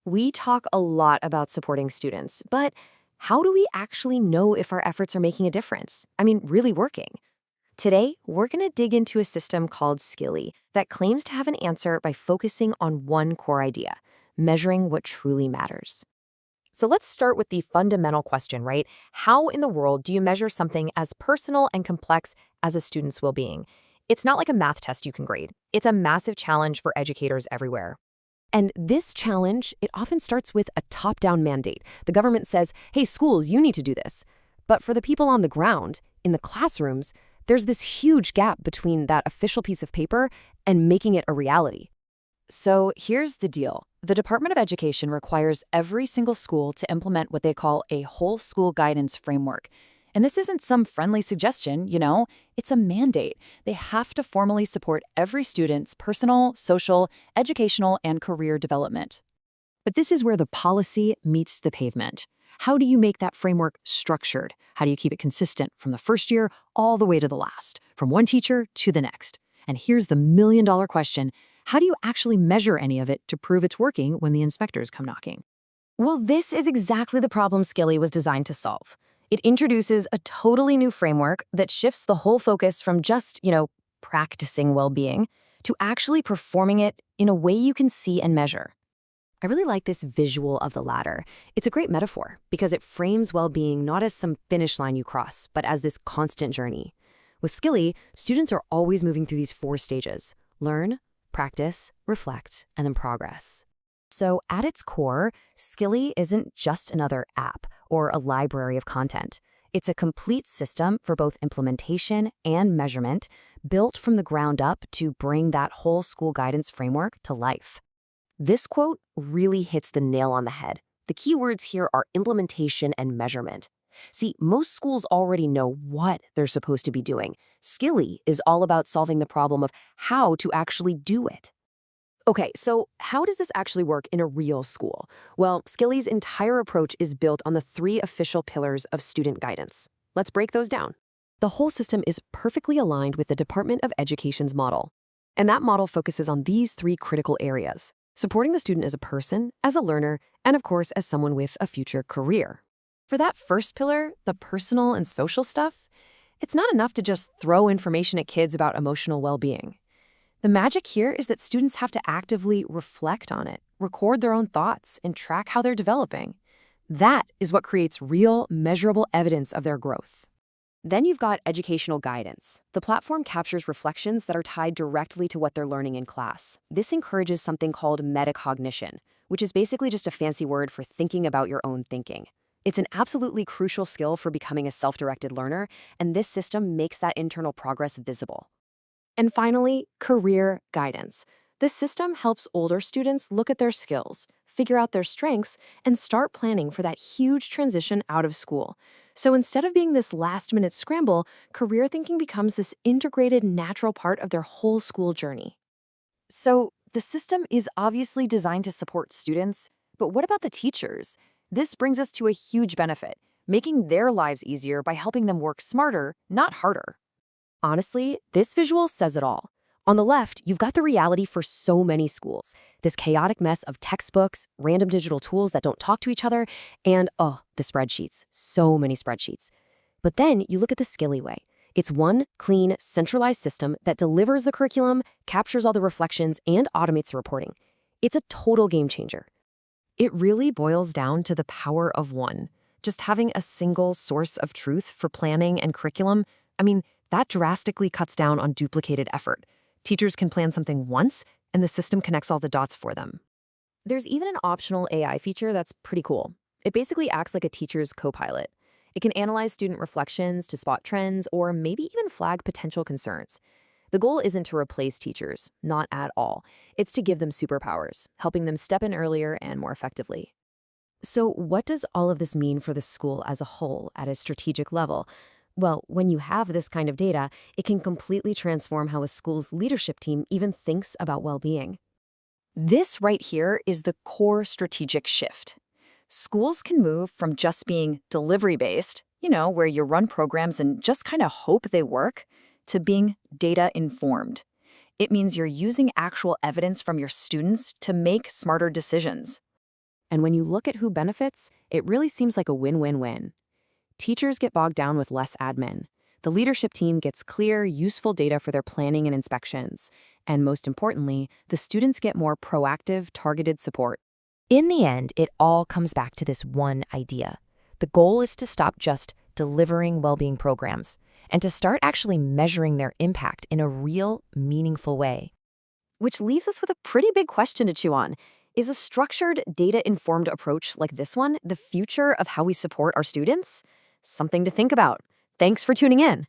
We talk a lot about supporting students, but how do we actually know if our efforts are making a difference? Really working. Today, we're going to dig into a system called Skilly that claims to have an answer by focusing on one core idea, measuring what truly matters. So let's start with the fundamental question, right? How in the world do you measure something as personal and complex as a student's well-being? It's not like a math test you can grade. It's a massive challenge for educators everywhere. And this challenge, it often starts with a top-down mandate. The government says, hey, schools, you need to do this. But for the people on the ground, in the classrooms, there's this huge gap between that official piece of paper and making it a reality. So here's the deal. The Department of Education requires every single school to implement what they call a whole school guidance framework. And this isn't some friendly suggestion, it's a mandate. They have to formally support every student's personal, social, educational, and career development. But this is where the policy meets the pavement. How do you make that framework structured? How do you keep it consistent from the first year all the way to the last, from one teacher to the next? And here's the million-dollar question. How do you actually measure any of it to prove it's working when the inspectors come knocking? Well, this is exactly the problem Skilly was designed to solve. It introduces a totally new framework that shifts the whole focus from just, practicing well-being to actually performing it in a way you can see and measure. I really like this visual of the ladder. It's a great metaphor because it frames well-being not as some finish line you cross, but as this constant journey. With Skilly, students are always moving through these 4 stages: learn, practice, reflect, and then progress. So at its core, Skilly isn't just another app or a library of content. It's a complete system for both implementation and measurement, built from the ground up to bring that whole school guidance framework to life. This quote really hits the nail on the head. The key words here are implementation and measurement. See, most schools already know what they're supposed to be doing. Skilly is all about solving the problem of how to actually do it. Okay, so how does this actually work in a real school? Well, Skilly's entire approach is built on the 3 official pillars of student guidance. Let's break those down. The whole system is perfectly aligned with the Department of Education's model. And that model focuses on these 3 critical areas: supporting the student as a person, as a learner, and of course, as someone with a future career. For that first pillar, the personal and social stuff, it's not enough to just throw information at kids about emotional well-being. The magic here is that students have to actively reflect on it, record their own thoughts, and track how they're developing. That is what creates real, measurable evidence of their growth. Then you've got educational guidance. The platform captures reflections that are tied directly to what they're learning in class. This encourages something called metacognition, which is basically just a fancy word for thinking about your own thinking. It's an absolutely crucial skill for becoming a self-directed learner, and this system makes that internal progress visible. And finally, career guidance. This system helps older students look at their skills, figure out their strengths, and start planning for that huge transition out of school. So instead of being this last-minute scramble, career thinking becomes this integrated, natural part of their whole school journey. So the system is obviously designed to support students, but what about the teachers? This brings us to a huge benefit, making their lives easier by helping them work smarter, not harder. Honestly, this visual says it all. On the left, you've got the reality for so many schools. This chaotic mess of textbooks, random digital tools that don't talk to each other, and, the spreadsheets. So many spreadsheets. But then you look at the Skilly way. It's one clean, centralized system that delivers the curriculum, captures all the reflections, and automates the reporting. It's a total game changer. It really boils down to the power of one. Just having a single source of truth for planning and curriculum, that drastically cuts down on duplicated effort. Teachers can plan something once, and the system connects all the dots for them. There's even an optional AI feature that's pretty cool. It basically acts like a teacher's co-pilot. It can analyze student reflections to spot trends or maybe even flag potential concerns. The goal isn't to replace teachers, not at all. It's to give them superpowers, helping them step in earlier and more effectively. So what does all of this mean for the school as a whole at a strategic level? Well, when you have this kind of data, it can completely transform how a school's leadership team even thinks about well-being. This right here is the core strategic shift. Schools can move from just being delivery-based, where you run programs and just kind of hope they work, to being data-informed. It means you're using actual evidence from your students to make smarter decisions. And when you look at who benefits, it really seems like a win-win-win. Teachers get bogged down with less admin. The leadership team gets clear, useful data for their planning and inspections. And most importantly, the students get more proactive, targeted support. In the end, it all comes back to this one idea. The goal is to stop just delivering well-being programs and to start actually measuring their impact in a real, meaningful way. Which leaves us with a pretty big question to chew on. Is a structured, data-informed approach like this one the future of how we support our students? Something to think about. Thanks for tuning in.